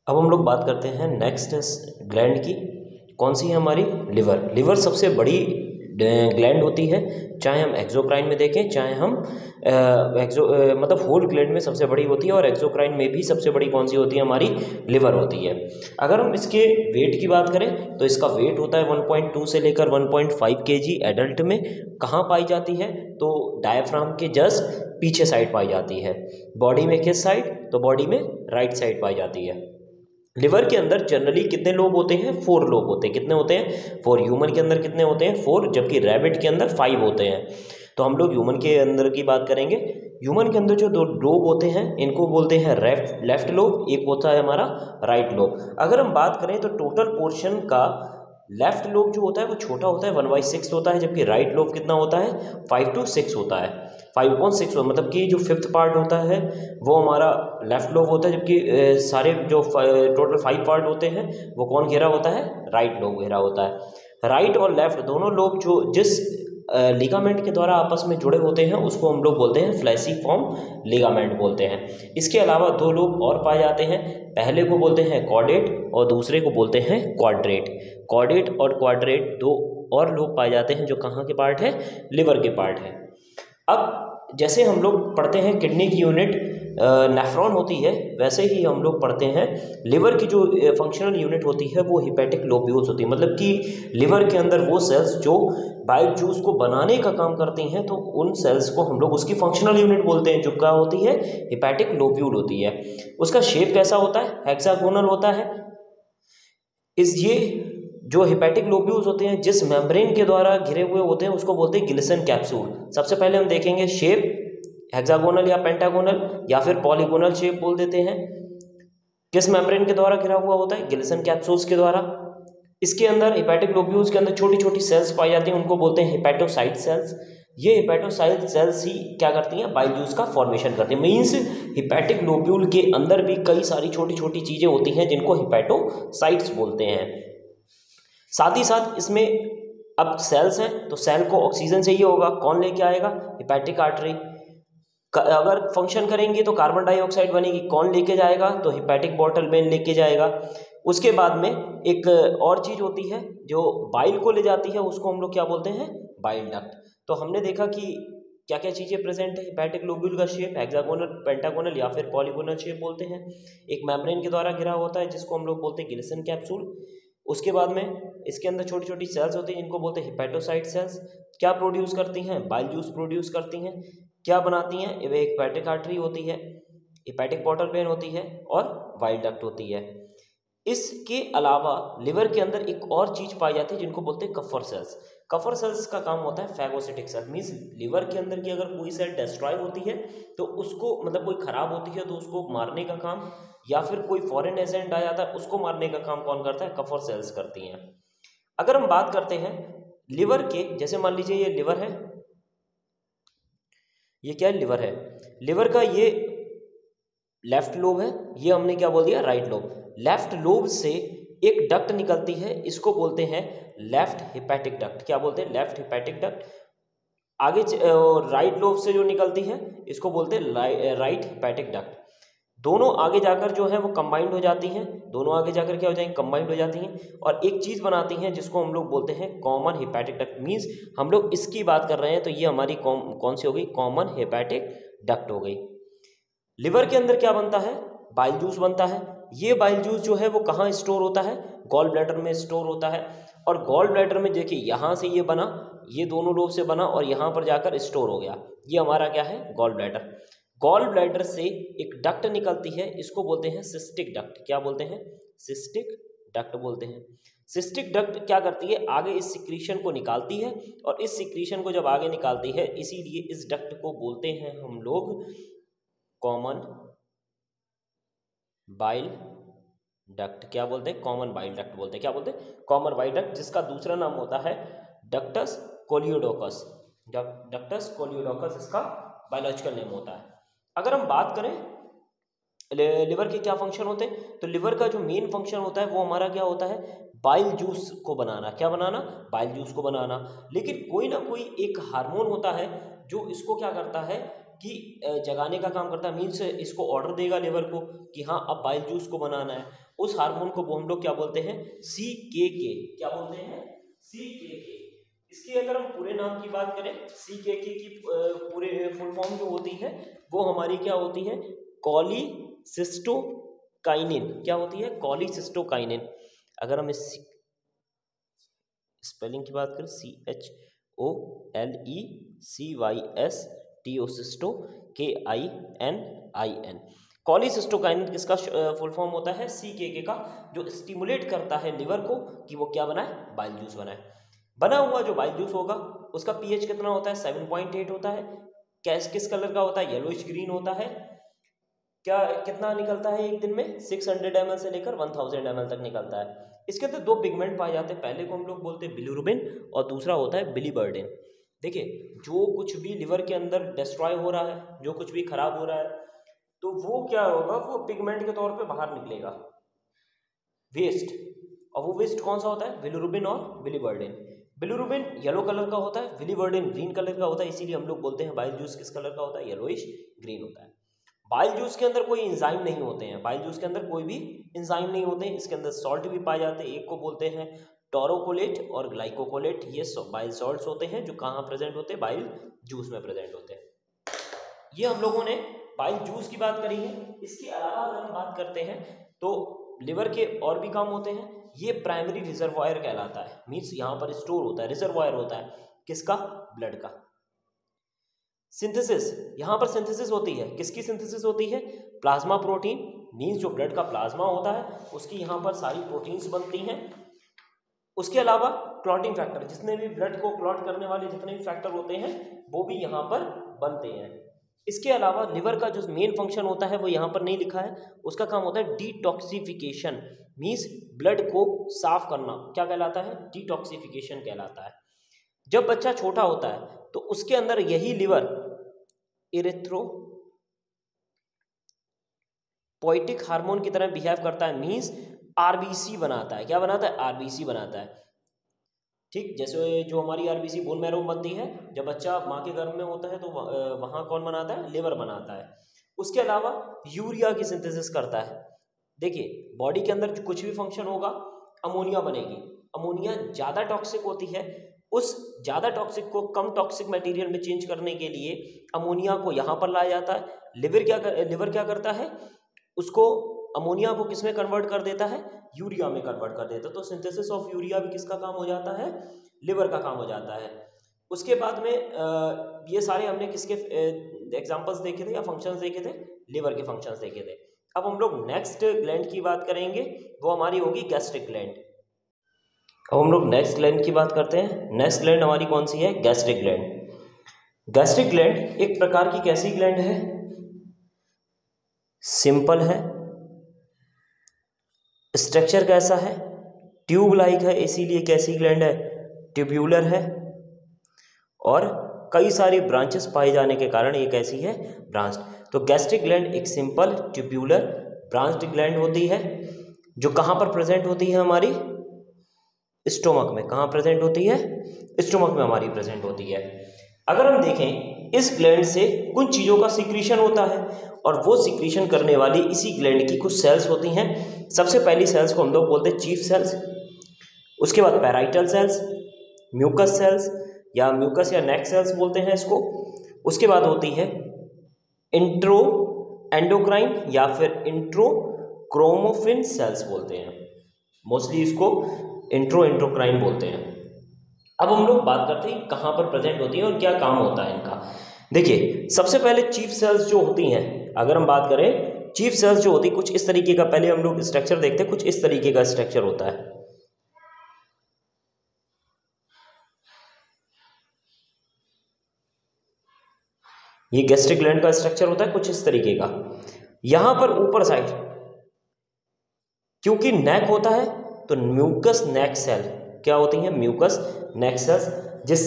अब हम लोग बात करते हैं नेक्स्ट ग्लैंड की। कौन सी है हमारी? लिवर। लिवर सबसे बड़ी ग्लैंड होती है, चाहे हम एक्सोक्राइन में देखें चाहे हम मतलब होल ग्लैंड में सबसे बड़ी होती है, और एक्सोक्राइन में भी सबसे बड़ी कौन सी होती है? हमारी लिवर होती है। अगर हम इसके वेट की बात करें तो इसका वेट होता है 1.2 से लेकर 1.5 kg एडल्ट में। कहाँ पाई जाती है? तो डायफ्राम के जस्ट पीछे साइड पाई जाती है। बॉडी में किस साइड? तो बॉडी में राइट साइड पाई जाती है। लिवर के अंदर जनरली कितने लोब होते हैं? 4 लोब होते हैं। कितने होते हैं? 4। ह्यूमन के अंदर कितने होते हैं? 4, जबकि रैबिट के अंदर 5 होते हैं। तो हम लोग ह्यूमन के अंदर की बात करेंगे। ह्यूमन के अंदर जो 2 लोब होते हैं इनको बोलते हैं लेफ्ट लोब, एक होता है हमारा राइट लोब। अगर हम बात करें तो टोटल पोर्शन का लेफ्ट लोब जो होता है वो छोटा होता है, 1/6 होता है, जबकि राइट लोब कितना होता है? 5 to 6 होता है। 5.6 मतलब कि जो 5th पार्ट होता है वो हमारा लेफ्ट लोब होता है, जबकि सारे जो टोटल 5 पार्ट होते हैं वो कौन घेरा होता है? राइट लोब घेरा होता है। राइट और लेफ्ट दोनों लोब जो जिस लिगामेंट के द्वारा आपस में जुड़े होते हैं उसको हम लोग बोलते हैं फ्लैसिफॉर्म लिगामेंट बोलते हैं। इसके अलावा 2 लोब और पाए जाते हैं। पहले को बोलते हैं कॉर्डेट और दूसरे को बोलते हैं क्वाड्रेट। कॉर्डेट और क्वाड्रेट 2 और लोब पाए जाते हैं जो कहाँ के पार्ट है? लिवर के पार्ट है। अब जैसे हम लोग पढ़ते हैं किडनी की यूनिट नेफ्रॉन होती है, वैसे ही हम लोग पढ़ते हैं लिवर की जो फंक्शनल यूनिट होती है वो हिपैटिक लोब्यूल्स होती है। मतलब कि लिवर के अंदर वो सेल्स जो बाइल जूस को बनाने का काम करती हैं, तो उन सेल्स को हम लोग उसकी फंक्शनल यूनिट बोलते हैं, जो क्या होती है? हिपैटिक लोब्यूल होती है। उसका शेप कैसा होता है? हेक्सागोनल होता है। ये जो हिपैटिक लोब्यूल्स होते हैं जिस मेम्ब्रेन के द्वारा घिरे हुए होते हैं उसको बोलते हैं गिल्सन कैप्सूल। सबसे पहले हम देखेंगे शेप, हेक्सागोनल या पेंटागोनल या फिर पॉलीगोनल शेप बोल देते हैं। किस मेम्ब्रेन के द्वारा घिरा हुआ होता है? गिल्सन कैप्सूल्स के द्वारा। इसके अंदर हिपैटिक लोब्यूल्स के अंदर छोटी छोटी सेल्स पाई जाती हैं, उनको बोलते हैं हिपैटोसाइट सेल्स। ये हिपैटोसाइट सेल्स ही क्या करती हैं? बाइल जूस का फॉर्मेशन करती हैं। मीन्स हिपैटिक लोब्यूल के अंदर भी कई सारी छोटी छोटी चीजें होती हैं जिनको हिपैटोसाइट्स बोलते हैं। साथ ही साथ इसमें अब सेल्स हैं तो सेल को ऑक्सीजन चाहिए होगा, कौन लेके आएगा? Hepatic artery. अगर फंक्शन करेंगे तो कार्बन डाइऑक्साइड बनेगी, कौन लेके जाएगा? तो हिपैटिक बॉटल वेन लेके जाएगा। उसके बाद में एक और चीज होती है जो बाइल को ले जाती है, उसको हम लोग क्या बोलते हैं? Bile duct. तो हमने देखा कि क्या क्या चीजें प्रेजेंट है। हिपैटिक लोब्यूल का शेप हेक्सागोनल, पेंटागोनल या फिर पॉलीगोनल शेप बोलते हैं। एक मेम्ब्रेन के द्वारा घिरा होता है जिसको हम लोग बोलते हैं गिल्सन कैप्सूल। उसके बाद में इसके अंदर छोटी छोटी सेल्स होती हैं जिनको बोलते हैं हिपैटोसाइट सेल्स। क्या प्रोड्यूस करती हैं? बाइल जूस प्रोड्यूस करती हैं। क्या बनाती हैं? एक हिपैटिक आर्टरी होती है, हिपैटिक पोर्टल वेन होती है और बाइल डक्ट होती है। इसके अलावा लिवर के अंदर एक और चीज पाई जाती है जिनको बोलते हैं कफर सेल्स। कफर सेल्स का काम होता है फैगोसिटिक सेल। मीन्स लिवर के अंदर की अगर कोई सेल डिस्ट्रॉय होती है तो उसको मतलब कोई खराब होती है तो उसको मारने का काम, या फिर कोई फॉरेन एजेंट आ जाता है उसको मारने का काम कौन करता है? कफर सेल्स करती हैं। अगर हम बात करते हैं लिवर के, जैसे मान लीजिए ये लिवर है, ये क्या है? लिवर है। लिवर का ये लेफ्ट लोब है, ये हमने क्या बोल दिया? Right lobe. लेफ्ट लोब से एक डक्ट निकलती है, इसको बोलते हैं लेफ्ट हिपैटिक डक्ट। क्या बोलते हैं? Left hepatic duct. आगे राइट लोब से जो निकलती है इसको बोलते हैं राइट हिपैटिक डक्ट। दोनों आगे जाकर जो है वो कंबाइंड हो जाती हैं, दोनों आगे जाकर क्या हो जाएंगी? कंबाइंड हो जाती हैं और एक चीज बनाती हैं जिसको हम लोग बोलते हैं कॉमन हिपैटिक डक्ट। मीन्स हम लोग इसकी बात कर रहे हैं तो ये हमारी कौन सी हो गई? कॉमन हिपैटिक डक्ट हो गई। लिवर के अंदर क्या बनता है? बाइल जूस बनता है। ये बाइल जूस जो है वो कहाँ स्टोर होता है? गॉल ब्लैडर में स्टोर होता है। और गॉल ब्लैडर में देखिए यहाँ से ये बना, ये दोनों लोब से बना और यहाँ पर जाकर स्टोर हो गया। ये हमारा क्या है? Gall bladder. गॉल ब्लैडर से एक डक्ट निकलती है, इसको बोलते हैं सिस्टिक डक्ट। क्या बोलते हैं? सिस्टिक डक्ट बोलते हैं। सिस्टिक डक्ट क्या करती है? आगे इस सिक्रीशन को निकालती है, और इस सिक्रीशन को जब आगे निकालती है इसीलिए इस डक्ट को बोलते हैं हम लोग कॉमन बाइल डक्ट। क्या बोलते हैं? कॉमन बाइल डक्ट बोलते हैं। क्या बोलते हैं? कॉमन बाइल डक्ट, जिसका दूसरा नाम होता है डक्टस कोलियोडोकस। डक्टस कोलियोडोकस इसका बायोलॉजिकल नेम होता है। अगर हम बात करें लिवर के क्या फंक्शन होते हैं, तो लिवर का जो मेन फंक्शन होता है वो हमारा क्या होता है? बाइल जूस को बनाना। क्या बनाना? बाइल जूस को बनाना। लेकिन कोई ना कोई एक हार्मोन होता है जो इसको क्या करता है? कि जगाने का काम करता है, मीन्स इसको ऑर्डर देगा लिवर को कि हाँ अब बाइल जूस को बनाना है। उस हार्मोन को वो हम लोग क्या बोलते हैं, CKK, क्या बोलते हैं, CKK। इसकी अगर हम पूरे नाम की बात करें, CKK की पूरे फुल फॉर्म जो होती है वो हमारी क्या होती है, कॉलीसिस्टोकाइनिन। क्या होती है, कॉलीसिस्टोकाइनिन। अगर हम इस स्पेलिंग की बात करें, CHOLECYSTOKININ। कॉलीसिस्टोकाइनिन किसका फुल फॉर्म होता है, CKK का, जो स्टिमुलेट करता है लिवर को कि वो क्या बनाए, बाइल जूस बनाए। बना हुआ जो बाइल जूस होगा उसका pH कितना होता है, 7.8 होता है। किस कलर का होता है, येलोइश ग्रीन होता है। क्या कितना निकलता है एक दिन में, 600 ml से लेकर 1000 ml तक निकलता है। इसके अंदर दो पिगमेंट पाए जाते हैं, पहले को हम लोग बोलते हैं बिलिरुबिन और दूसरा होता है बिलीबर्डिन। देखिए जो कुछ भी लिवर के अंदर डिस्ट्रॉय हो रहा है, जो कुछ भी खराब हो रहा है, तो वो क्या होगा, वो पिगमेंट के तौर पे बाहर निकलेगा, वेस्ट। और वो वेस्ट कौन सा होता है, बिलिरुबिन और बिलीबर्डिन। बिलिरुबिन येलो कलर का होता है, बिलीबर्डिन ग्रीन कलर का होता है, इसीलिए हम लोग बोलते हैं बाइल जूस किस कलर का होता है, येलोइश ग्रीन होता है। बाइल जूस के अंदर कोई एंजाइम नहीं होते हैं, बाइल जूस के अंदर कोई भी एंजाइम नहीं होते हैं। इसके अंदर सॉल्ट भी पाए जाते हैं, एक को बोलते हैं टोरोकोलेट और ग्लाइकोकोलेट। ये बाइल सॉल्ट्स होते हैं जो कहाँ प्रेजेंट होते हैं, बाइल जूस में प्रेजेंट होते हैं। ये हम लोगों ने बाइल जूस की बात करी है। इसके अलावा अगर हम बात करते हैं तो लिवर के और भी काम होते हैं। ये प्राइमरी रिजर्वायर कहलाता है, मीन्स यहाँ पर स्टोर होता है, रिजर्वायर होता है किसका, ब्लड का। सिंथेसिस, यहाँ पर सिंथेसिस होती है, किसकी सिंथेसिस होती है, प्लाज्मा प्रोटीन, मीन्स जो ब्लड का प्लाज्मा होता है उसकी यहाँ पर सारी प्रोटीन्स बनती हैं। उसके अलावा क्लॉटिंग फैक्टर, जितने भी ब्लड को क्लॉट करने वाले जितने भी फैक्टर होते हैं वो भी यहाँ पर बनते हैं। इसके अलावा लिवर का जो मेन फंक्शन होता है वो यहाँ पर नहीं लिखा है, उसका काम होता है डिटॉक्सिफिकेशन, मीन्स ब्लड को साफ करना। क्या कहलाता है, डिटॉक्सिफिकेशन कहलाता है। जब बच्चा छोटा होता है तो उसके अंदर यही लिवर इरेथ्रोपोइटिक हार्मोन की तरह बिहेव करता है, मीन्स आरबीसी बनाता है। क्या बनाता है, आरबीसी बनाता है। ठीक, जैसे जो हमारी आरबीसी बोन मैरो में बनती है, जब बच्चा माँ के गर्भ में होता है तो वहाँ कौन बनाता है, लिवर बनाता है। उसके अलावा यूरिया की सिंथेसिस करता है। देखिए बॉडी के अंदर कुछ भी फंक्शन होगा, अमोनिया बनेगी। अमोनिया ज़्यादा टॉक्सिक होती है, उस ज़्यादा टॉक्सिक को कम टॉक्सिक मटेरियल में चेंज करने के लिए अमोनिया को यहाँ पर लाया जाता है। लिवर क्या करता है, उसको अमोनिया को किस में कन्वर्ट कर देता है, यूरिया में कन्वर्ट कर देता है। तो सिंथेसिस ऑफ यूरिया भी किसका काम हो जाता है, लिवर का काम हो जाता है। उसके बाद में ये सारे हमने किसके एग्जांपल्स देखे थे या फंक्शंस देखे थे, लिवर के फंक्शंस देखे थे। अब हम लोग नेक्स्ट ग्लैंड की बात करेंगे, वो हमारी होगी गैस्ट्रिक ग्लैंड। अब हम लोग नेक्स्ट ग्लैंड की बात करते हैं। नेक्स्ट ग्लैंड हमारी कौन सी है, गैस्ट्रिक ग्लैंड। गैस्ट्रिक ग्लैंड एक प्रकार की कैसी ग्लैंड है, सिंपल है, स्ट्रक्चर कैसा है, ट्यूब लाइक है, इसीलिए कैसी ग्लैंड है, ट्यूब्यूलर है, और कई सारी ब्रांचेस पाए जाने के कारण ये कैसी है, ब्रांच्ड। तो गैस्ट्रिक ग्लैंड एक सिंपल ट्यूब्यूलर ब्रांच्ड ग्लैंड होती है, जो कहाँ पर प्रेजेंट होती है, हमारी स्टोमक में। कहाँ प्रेजेंट होती है, स्टोमक में हमारी प्रेजेंट होती है। अगर हम देखें इस ग्लैंड से कुछ चीज़ों का सिक्रीशन होता है, और वो सिक्रीशन करने वाली इसी ग्लैंड की कुछ सेल्स होती हैं। सबसे पहली सेल्स को हम लोग बोलते हैं चीफ सेल्स, उसके बाद पैराइटल सेल्स, म्यूकस सेल्स या म्यूकस या नेक सेल्स बोलते हैं इसको। उसके बाद होती है इंट्रो एंडोक्राइन या फिर इंट्रोक्रोमोफिन सेल्स बोलते हैं, मोस्टली इसको एंडोक्राइन बोलते हैं। अब हम लोग बात करते हैं कहाँ पर प्रेजेंट होती हैं और क्या काम होता है इनका। देखिए सबसे पहले चीफ सेल्स जो होती हैं, अगर हम बात करें चीफ सेल्स जो होती है कुछ इस तरीके का, पहले हम लोग स्ट्रक्चर देखते हैं, कुछ इस तरीके का स्ट्रक्चर होता है। ये गैस्ट्रिक ग्लैंड का स्ट्रक्चर होता है कुछ इस तरीके का। यहां पर ऊपर साइड क्योंकि नेक होता है तो म्यूकस नेक सेल क्या होती है, म्यूकस नेक सेल्स, जिस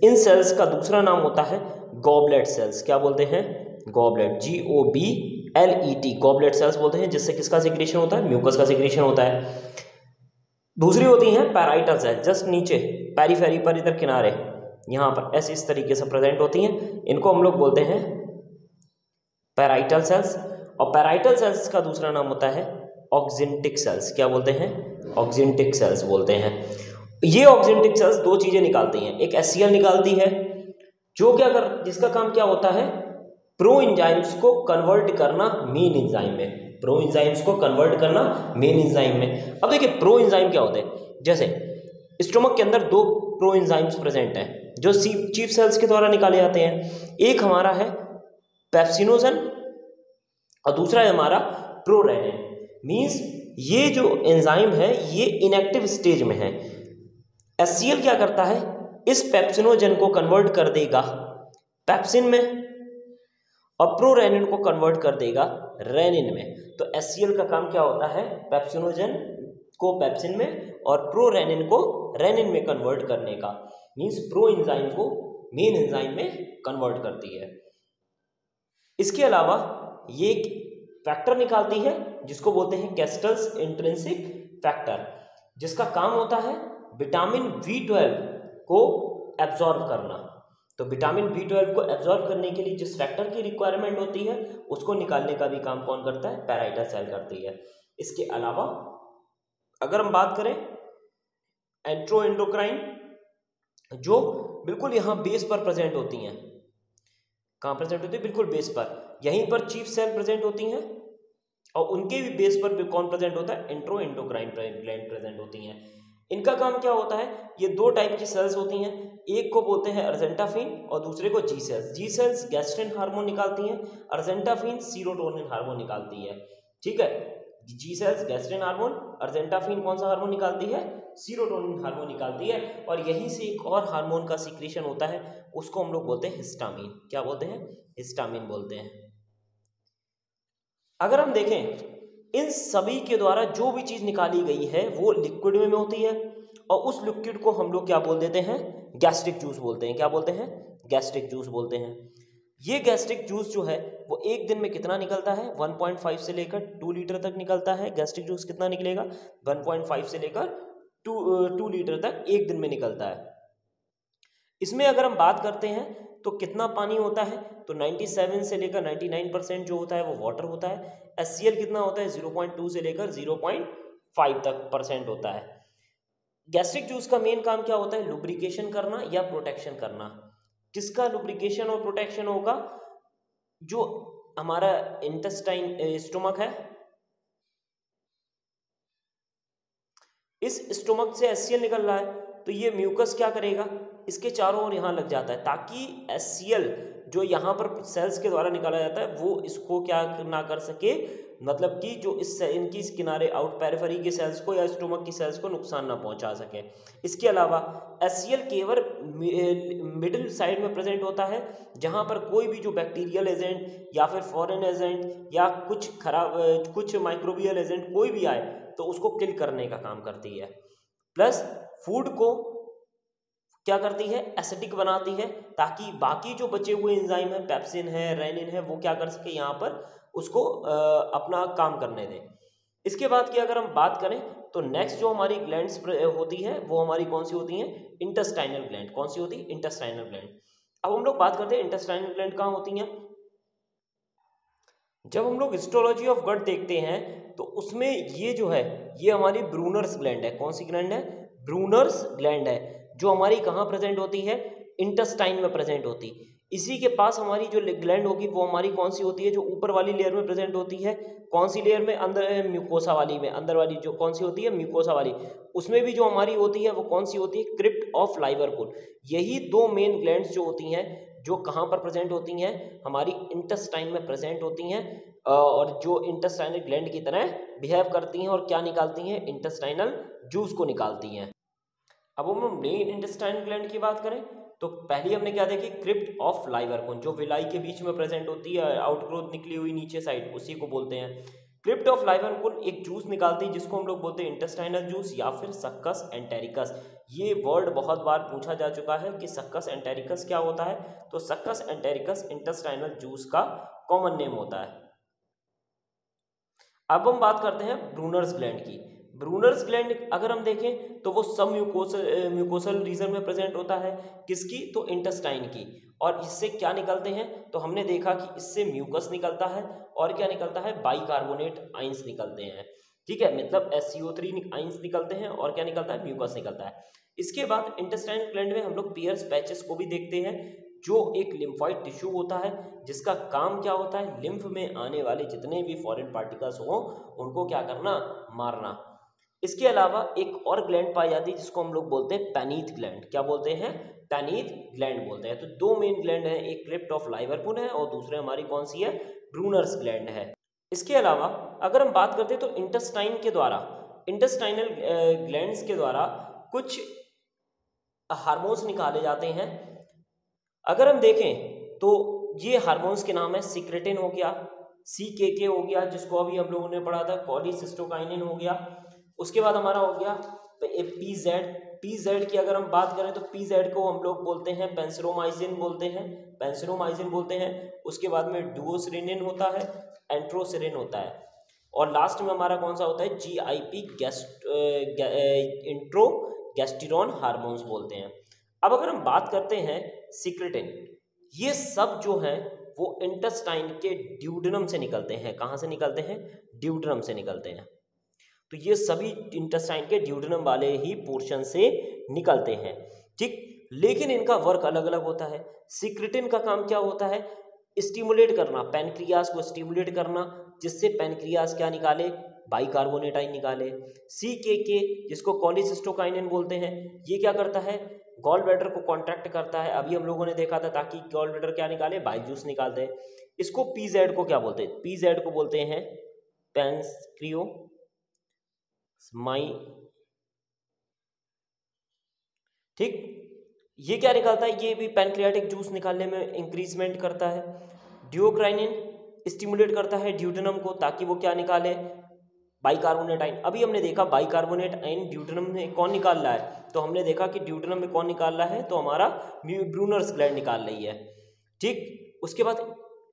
इन सेल्स का दूसरा नाम होता है गॉबलेट सेल्स। क्या बोलते हैं, गॉबलेट, GOBLET, गॉबलेट सेल्स बोलते हैं, जिससे किसका सिक्रीशन होता है, म्यूकस का सिक्रीशन होता है। दूसरी होती हैं पैराइटल सेल, जस्ट नीचे पेरीफेरी पर, इधर किनारे यहाँ पर ऐसे इस तरीके से प्रेजेंट होती हैं। इनको हम लोग बोलते हैं पैराइटल सेल्स, और पैराइटल सेल्स का दूसरा नाम होता है ऑक्जेंटिक सेल्स। क्या बोलते हैं? ऑक्जेंटिक सेल्स बोलते हैं। ये ऑक्जेंटिक सेल्स दो चीजें निकालती हैं, एक HCl निकालती है जो क्या जिसका काम क्या होता है, प्रो एंजाइम्स को कन्वर्ट करना मेन एंजाइम में, प्रो एंजाइम्स को कन्वर्ट करना मेन एंजाइम में। अब देखिए प्रो एंजाइम क्या होते हैं, जैसे स्टोमक के अंदर दो प्रो एंजाइम्स प्रेजेंट हैं जो चीफ सेल्स के द्वारा निकाले जाते हैं। एक हमारा है पेप्सिनोजन और दूसरा है हमारा प्रोरेनिन। मींस ये जो एंजाइम है ये इनएक्टिव स्टेज में है। HCl क्या करता है, इस पेप्सिनोजन को कन्वर्ट कर देगा पेप्सिन में और प्रोरेनिन को कन्वर्ट कर देगा रेनिन में। तो HCl का काम क्या होता है, पेप्सिनोजन को पेप्सिन में और प्रोरेनिन को रेनिन में कन्वर्ट करने का। मींस प्रो एंजाइम को मेन एंजाइम में कन्वर्ट करती है। इसके अलावा ये एक फैक्टर निकालती है जिसको बोलते हैं कैस्टल्स इंट्रिंसिक फैक्टर, जिसका काम होता है विटामिन B12 को एब्जॉर्ब करना। तो विटामिन B12 को एब्जॉर्ब करने के लिए जिस फैक्टर की रिक्वायरमेंट होती है उसको निकालने का भी काम कौन करता है, पैराइटल सेल करती है। इसके अलावा अगर हम बात करें एंट्रो एंडोक्राइन, जो बिल्कुल यहाँ बेस पर प्रेजेंट होती हैं। कहाँ प्रेजेंट होती है, बिल्कुल बेस पर, यहीं पर चीफ सेल प्रेजेंट होती हैं और उनके भी बेस पर कौन प्रेजेंट होता है, एंट्रो एंडोक्राइन ग्लैंड प्रेजेंट होती हैं। इनका काम क्या होता है, ये दो टाइप की सेल्स होती हैं, एक को बोलते हैं अर्जेंटाफिन और दूसरे को जी सेल्स। जी सेल्स गैस्ट्रिन हार्मोन निकालती हैं, अर्जेंटाफिन सीरोटोनिन हार्मोन निकालती है। ठीक है, जी सेल्स गैस्ट्रिन हार्मोन, अर्जेंटाफिन कौन सा हार्मोन निकालती है, सीरोटोनिन हार्मोन निकालती है। और यहीं से एक और हार्मोन का सीक्रेशन होता है, उसको हम लोग बोलते हैं हिस्टामिन। क्या बोलते हैं, हिस्टामिन बोलते हैं। अगर हम देखें इन सभी के द्वारा जो भी चीज निकाली गई है वो लिक्विड में होती है और उस लिक्विड को हम लोग क्या बोल देते हैं, गैस्ट्रिक जूस बोलते हैं। क्या बोलते हैं, गैस्ट्रिक जूस बोलते हैं। ये गैस्ट्रिक जूस जो है वो एक दिन में कितना निकलता है, 1.5 से लेकर 2 लीटर तक निकलता है। गैस्ट्रिक जूस कितना निकलेगा, 1.5 से लेकर 2 लीटर तक एक दिन में निकलता है। इसमें अगर हम बात करते हैं तो कितना पानी होता है, तो 97 से लेकर 99% जो होता है वो वाटर होता है। HCl कितना होता है, 0.2 से लेकर 0.5 तक % होता है। गैस्ट्रिक जूस का मेन काम क्या होता है, लुब्रिकेशन करना या प्रोटेक्शन करना। किसका लुब्रिकेशन और प्रोटेक्शन होगा, जो हमारा इंटेस्टाइन स्टोमक है, इस स्टोमक से HCl निकल रहा है तो ये म्यूकस क्या करेगा, इसके चारों ओर यहाँ लग जाता है ताकि HCl जो यहाँ पर सेल्स के द्वारा निकाला जाता है वो इसको क्या ना कर सके, मतलब कि जो इनकी इस किनारे आउट पेरिफेरी के सेल्स को या स्टोमक की सेल्स को नुकसान ना पहुँचा सके। इसके अलावा HCl केवल मिडिल साइड में प्रेजेंट होता है, जहाँ पर कोई भी जो बैक्टीरियल एजेंट या फिर फॉरेन एजेंट या कुछ माइक्रोबियल एजेंट कोई भी आए तो उसको किल करने का काम करती है। प्लस फूड को क्या करती है, एसिडिक बनाती है ताकि बाकी जो बचे हुए एंजाइम है, पेप्सिन है, रेनिन है, वो क्या कर सके, यहाँ पर उसको अपना काम करने दें। इसके बाद की अगर हम बात करें तो नेक्स्ट जो हमारी ग्लैंड्स होती है वो हमारी कौन सी होती हैं, इंटेस्टाइनल ग्लैंड। कौन सी होती है, इंटेस्टाइनल ग्लैंड। अब हम लोग बात करते हैं इंटेस्टाइनल ग्लैंड कहाँ होती हैं। जब हम लोग हिस्टोलॉजी ऑफ गट देखते हैं तो उसमें ये जो है ये हमारी ब्रूनर्स ग्लैंड है। कौन सी ग्लैंड है, ब्रूनर्स ग्लैंड है, जो हमारी कहाँ प्रेजेंट होती है, इंटेस्टाइन में प्रेजेंट होती। इसी के पास हमारी जो ग्लैंड होगी वो हमारी कौन सी होती है, जो ऊपर वाली लेयर में प्रेजेंट होती है। कौन सी लेयर में, अंदर म्यूकोसा वाली में, अंदर वाली जो कौन सी होती है, म्यूकोसा वाली। उसमें भी जो हमारी होती है वो कौन सी होती है, क्रिप्ट ऑफ लाइवरपूल। यही दो मेन ग्लैंड्स जो होती हैं जो कहाँ पर प्रेजेंट होती हैं, हमारी इंटेस्टाइन में प्रेजेंट होती हैं और जो इंटेस्टाइनल ग्लैंड की तरह बिहेव करती हैं और क्या निकालती हैं, इंटेस्टाइनल जूस को निकालती हैं। अब हम मेन इंटेस्टाइनल ग्लैंड की बात करें तो पहले हमने क्या देखी, क्रिप्ट ऑफ लाइवरपूल, जो विलाई के बीच में प्रेजेंट होती है, आउटग्रोथ निकली हुई नीचे साइड, उसी को बोलते हैं। क्रिप्ट ऑफ लाइवरपूल एक जूस निकालती है जिसको हम लोग बोलते हैं इंटेस्टाइनल जूस या फिर सक्कस एंटेरिकस। ये वर्ड बहुत बार पूछा जा चुका है कि सक्कस एंटेरिकस क्या होता है, तो सक्कस एंटेरिकस इंटेस्टाइनल जूस का कॉमन नेम होता है। अब हम बात करते हैं ब्रूनर्स ग्लैंड की। ब्रूनर्स ग्लैंड अगर हम देखें तो वो सब म्यूकोसल रीजन में प्रेजेंट होता है, किसकी, तो इंटेस्टाइन की। और इससे क्या निकलते हैं, तो हमने देखा कि इससे म्यूकस निकलता है और क्या निकलता है, बाइकार्बोनेट आइंस निकलते हैं। ठीक है, मतलब SCO3 आइंस निकलते हैं और क्या निकलता है, म्यूकस निकलता है। इसके बाद इंटेस्टाइन ग्लैंड में हम लोग पियर्स पैचेस को भी देखते हैं, जो एक लिम्फॉइड टिश्यू होता है जिसका काम क्या होता है, लिम्फ में आने वाले जितने भी फॉरेन पार्टिकल्स हों उनको क्या करना, मारना। इसके अलावा एक और ग्लैंड पाई जाती है जिसको हम लोग बोलते हैं पैनीथ ग्लैंड। क्या बोलते हैं, पैनीथ ग्लैंड बोलते हैं। तो दो मेन ग्लैंड है, एक क्रिप्ट ऑफ लाइवरपुल है और दूसरे हमारी कौन सी है, ब्रूनर्स ग्लैंड है। इसके अलावा अगर हम बात करते हैं तो इंटेस्टाइन के द्वारा, इंटेस्टाइनल ग्लैंड्स के द्वारा कुछ हार्मोन्स निकाले जाते हैं। अगर हम देखें तो ये हार्मोन्स के नाम है सिक्रेटिन हो गया, CKK हो गया जिसको अभी हम लोगों ने पढ़ा था, कोलिसिस्टोकाइनिन हो गया। उसके बाद हमारा हो गया PZ की अगर हम बात करें तो PZ को हम लोग बोलते हैं पेंसिलोमाइसिन बोलते हैं। उसके बाद में डुओसिरिनिन होता है, एंट्रोसिरिन होता है और लास्ट में हमारा कौन सा होता है, GIP इंट्रोगैस्टेरोन हार्मोन्स बोलते हैं। अब अगर हम बात करते हैं सिक्रेटिन, ये सब जो है वो इंटेस्टाइन के ड्यूडेनम से निकलते हैं। कहाँ से निकलते हैं, ड्यूडेनम से निकलते हैं। तो ये सभी इंटेस्टाइन के ड्यूडेनम वाले ही पोर्शन से निकलते हैं। ठीक, लेकिन इनका वर्क अलग अलग होता है। सिक्रेटिन का काम क्या होता है, स्टिमुलेट करना, पैनक्रियास को स्टिमुलेट करना, जिससे पैनक्रियास क्या निकाले, बाइकार्बोनेट आयन निकाले। CKK जिसको कोलिसिस्टोकाइनिन बोलते हैं, ये क्या करता है, गॉल ब्लैडर को कॉन्ट्रैक्ट करता है, अभी हम लोगों ने देखा था, ताकि गॉल ब्लैडर क्या निकाले, बाइल जूस निकालते हैं। इसको PZ को क्या बोलते हैं, PZ को बोलते हैं पैंक्रियो ठीक, ये क्या निकालता है, ये भी पैनक्रियाटिक जूस निकालने में इंक्रीजमेंट करता है। ड्यूओक्राइनिन स्टिमुलेट करता है ड्यूडेनम को, ताकि वो क्या निकाले, बाइकार्बोनेट आयन। अभी हमने देखा बाइकार्बोनेट आयन ड्यूडेनम में कौन निकाल रहा है, तो हमने देखा कि ड्यूडेनम में कौन निकाल रहा है, तो हमारा ब्रूनर्स ग्लैंड निकाल रही है। ठीक, उसके बाद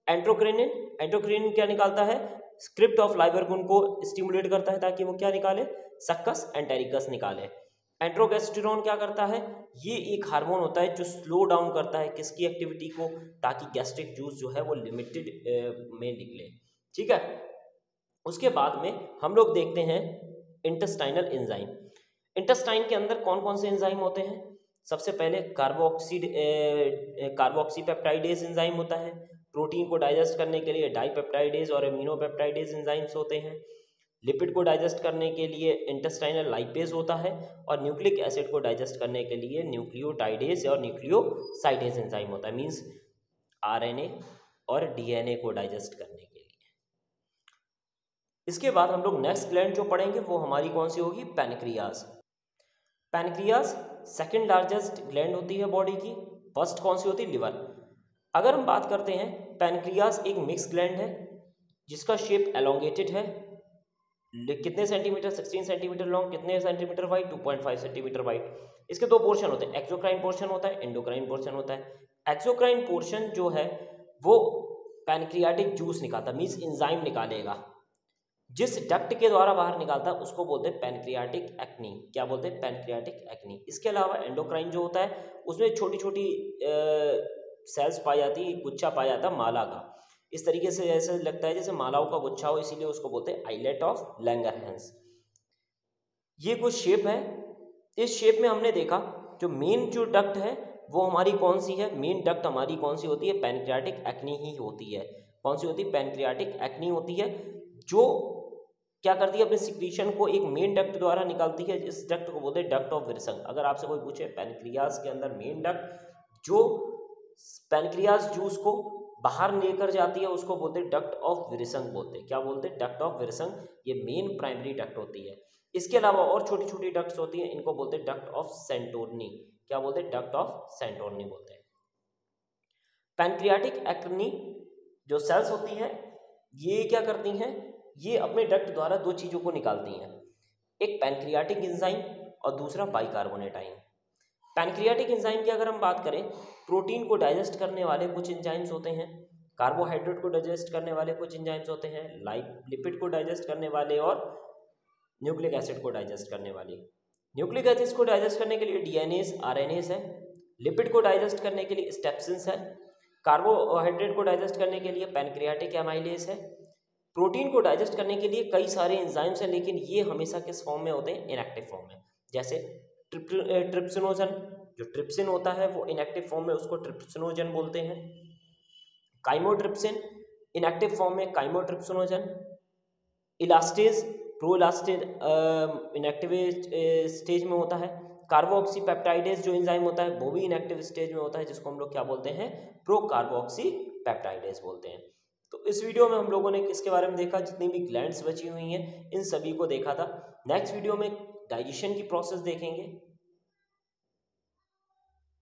एंट्रोक्रिनिन क्या निकालता है, स्क्रिप्ट ऑफ लाइवरपुल को स्टिमुलेट करता है ताकि वो क्या निकाले, सक्कस एंटेरिकस निकाले। एंट्रोगेस्टेरोन क्या करता है, ये एक हार्मोन होता है जो स्लो डाउन करता है किसकी एक्टिविटी को, ताकि गैस्ट्रिक जूस जो है वो लिमिटेड में निकले। ठीक है, उसके बाद में हम लोग देखते हैं इंटेस्टाइनल एंजाइम। इंटेस्टाइन के अंदर कौन कौन से एंजाइम होते हैं, सबसे पहले कार्बोक्सीपेप्टाइडेज एंजाइम होता है, प्रोटीन को डाइजेस्ट करने के लिए डाइपेप्टाइडेज और एमिनोपेप्टाइडेज एंजाइम्स होते हैं। लिपिड को डाइजेस्ट करने के लिए इंटेस्टाइनल लाइपेज होता है और न्यूक्लिक एसिड को डाइजेस्ट करने के लिए न्यूक्लियोटाइडेज और न्यूक्लियोसाइडेज एंजाइम होता है, मींस RNA और DNA को डाइजेस्ट करने के लिए। इसके बाद हम लोग नेक्स्ट ग्लैंड जो पढ़ेंगे वो हमारी कौन सी होगी, pancreas. Pancreas second largest gland होती है बॉडी की, फर्स्ट कौन सी होती है, लिवर। अगर हम बात करते हैं, पैनक्रियाज एक मिक्स ग्लैंड है जिसका शेप एलोंगेटेड है, कितने सेंटीमीटर, 16 सेंटीमीटर लॉन्ग, कितने सेंटीमीटर वाइड, 2.5 सेंटीमीटर वाइड। इसके दो पोर्शन होते हैं, एक्सोक्राइन पोर्शन होता है, एंडोक्राइन पोर्शन होता है। एक्सोक्राइन पोर्शन जो है वो पैनक्रियाटिक जूस निकालता, मींस एंजाइम निकालेगा, जिस डक्ट के द्वारा बाहर निकालता है उसको बोलते हैं पैनक्रियाटिक एक्नी। क्या बोलते हैं, पैनक्रियाटिक एक्नी। इसके अलावा एंडोक्राइन जो होता है उसमें छोटी छोटी सेल्स पाई जाती है, गुच्छा पाया जाता है माला का, इस तरीके से ऐसे लगता है जैसे मालाओं का गुच्छा हो, इसीलिए उसको बोलते हैं आइलेट ऑफ लैंगरहैंस। ये कुछ शेप है, इस शेप में हमने देखा जो मेन जो डक्ट है वो हमारी कौन सी है, मेन डक्ट हमारी कौन सी होती है, पैनक्रियाटिक एक्नी ही होती है। कौन सी होती है, पैनक्रियाटिक एक्नी होती है, जो क्या करती है, अपने सिक्रीशन को एक मेन डक्ट द्वारा निकालती है। इस डक्ट को बोलते हैं डक्ट ऑफ विल्सन। अगर आपसे कोई पूछे पैनक्रियाज के अंदर मेन डक्ट जो पैनक्रियाज जूस को बाहर लेकर जाती है उसको बोलते हैं डक्ट ऑफ विल्सन बोलते हैं। क्या बोलते हैं, डक्ट ऑफ विल्सन, ये मेन प्राइमरी डक्ट होती है। इसके अलावा और छोटी छोटी डक्ट्स होती हैं, इनको बोलते हैं डक्ट ऑफ सेंटोर्नी। क्या बोलते हैं, डक्ट ऑफ सेंटोर्नी बोलते हैं। पैनक्रियाटिक एक्नी जो सेल्स होती हैं ये क्या करती हैं, ये अपने डक्ट द्वारा दो चीज़ों को निकालती हैं, एक पैनक्रियाटिक एंजाइम और दूसरा बाइकार्बोनेट आयन। पैनक्रियाटिक एंजाइम की अगर हम बात करें, प्रोटीन को डाइजेस्ट करने वाले कुछ एंजाइम्स होते हैं, कार्बोहाइड्रेट को डाइजेस्ट करने वाले कुछ एंजाइम्स होते हैं, लिपिड को डाइजेस्ट करने वाले और न्यूक्लिक एसिड को डाइजेस्ट करने वाली। न्यूक्लिक एसिड को डाइजेस्ट करने के लिए डीएनएस, आरएनएस है। लिपिड को डाइजेस्ट करने के लिए स्टेप्सिन्स है। कार्बोहाइड्रेट को डाइजेस्ट करने के लिए पैनक्रियाटिक एमाइलेज है। प्रोटीन को डाइजेस्ट करने के लिए कई सारे एंजाइम्स हैं, लेकिन ये हमेशा किस फॉर्म में होते हैं? इनएक्टिव फॉर्म में। जैसे ट्रिप्सिनोजन, जो ट्रिप्सिन होता है वो इनएक्टिव फॉर्म में उसको ट्रिप्सिनोजन बोलते हैं। काइमोट्रिप्सिन इनएक्टिव फॉर्म में काइमोट्रिप्सिनोजन। इलास्टेज, प्रोइलास्टेज इनएक्टिव स्टेज में होता है। कार्बोऑक्सी पेप्टाइडेज जो एंजाइम होता है वो भी इनएक्टिव स्टेज में होता है, जिसको हम लोग क्या बोलते हैं? प्रो कार्बोऑक्सी पेप्टाइडेज बोलते हैं। तो इस वीडियो में हम लोगों ने किसके बारे में देखा? जितनी भी ग्लैंड्स बची हुई हैं इन सभी को देखा था। नेक्स्ट वीडियो में डाइजेशन की प्रोसेस देखेंगे।